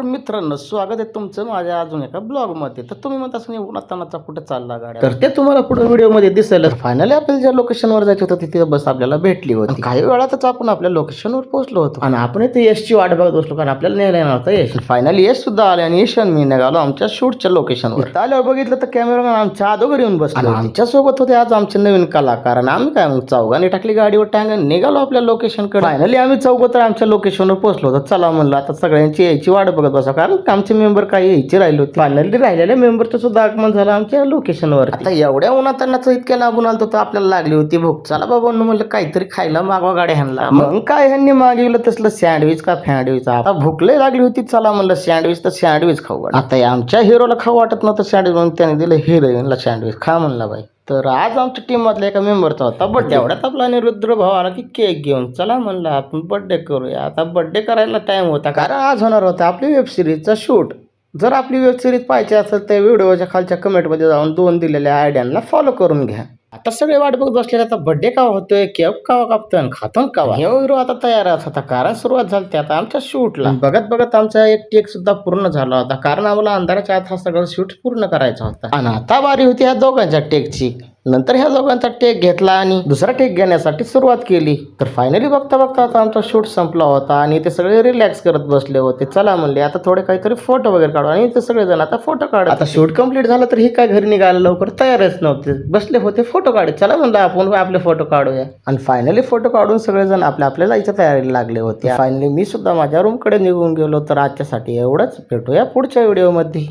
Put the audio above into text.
तर मित्रांनो, स्वागत आहे तुमचं माझ्या अजून एका ब्लॉगमध्ये. तर तुम्ही म्हणता असं उन्हातानाचा कुठं चालला गाड्या, तर ते तुम्हाला पुढे व्हिडिओमध्ये दिसेल. फायनली आपल्याला ज्या लोकेशनवर जायचं होतं तिथे बस आपल्याला भेटली होती. काही वेळातच आपण आपल्या लोकेशनवर पोहोचलो होतो आणि आपण इथे यशची वाट बघत बसलो, कारण आपल्याला न्यायला येणार होता यश. फायनली यश सुद्धा आले आणि यश आणि मी निघालो आमच्या शूटच्या लोकेशनवर. आल्यावर बघितलं तर कॅमेरामॅन आमच्या अगोदर येऊन बसला आणि आमच्या सोबत होते आज आमचे नवीन कलाकार. आणि आम्ही काय मग चौघांनी टाकली गाडीवर टांग निघालो आपल्या लोकेशनकडे. फायनली आम्ही चौघ तर आमच्या लोकेशनवर पोहोचलो होतो. चला म्हणलं आता सगळ्यांची यायची वाट बघत बसा, कारण आमचे मेंबर काही यायचे राहिले होते. फायनली राहिलेल्या मेंबरचं सुद्धा आगमन झालं आमच्या लोकेशनवर. आता एवढ्या उन्हातानाच इतक्या लांबून आलतो तर आपल्याला लागली होती भूक. चला बाबा म्हणलं काहीतरी खायला मागवा गाड्या ह्यांना. मग काय ह्यांनी मागवलं तसलं सँडविच का फॅन्डविच. आता भूक लय लागली होती. चला म्हणलं सँडविच तर सँडविच खाऊ. आता आमच्या हिरोला खाऊ वाटत नव्हतं सँडविच, म्हणून त्याने दिलं हिरोईनला सँडविच खा म्हणला बाई. तर आज आमच्या टीम मधल्या एका मेंबरचा होता बर्थडे. एवढ्यात आपला रुद्र भाऊ आला की केक घेऊन. चला म्हणलं आपण बर्थडे करूया. आता बर्थडे करायला टाइम होता, कारण आज होणार होता आपली वेब सिरीजचा शूट. जर आपली वेब सिरीज पाहिजे असेल तर व्हिडिओच्या खालच्या कमेंटमध्ये जाऊन 2 दिलेल्या आयडियांना फॉलो करून घ्या. आता सगळे वाट बघत बसलेले, आता बर्थडे का होतोय, केक का कापतोय, खातो का. हे हिरो आता तयारच होता, कारण सुरुवात झाली आता आमच्या शूटला. बघत बघत आमचा एक टेक सुद्धा पूर्ण झाला होता, कारण आम्हाला अंधाराच्या आत हा सगळं शूट पूर्ण करायचा होता. आणि आता बारी होती ह्या दोघांच्या टेकची. नंतर ह्या दोघांचा टेक घेतला आणि दुसरा टेक घेण्यासाठी सुरुवात केली. तर फायनली बघता बघता आता आमचा शूट संपला होता आणि ते सगळे रिलॅक्स करत बसले होते. चला म्हणले आता थोडे काहीतरी फोटो वगैरे काढू, आणि ते सगळे जण आता फोटो काढत. आता शूट कंप्लीट झालं तर ही काय घरी निघायला लवकर तयारच नव्हते, बसले होते फोटो काढत. चला म्हणलं आपण आपले फोटो काढूया. आणि फायनली फोटो काढून सगळेजण आपल्या जायच्या तयारीला लागले होते. फायनली मी सुद्धा माझ्या रूमकडे निघून गेलो. तर आजच्यासाठी एवढंच, भेटूया पुढच्या व्हिडिओमध्ये.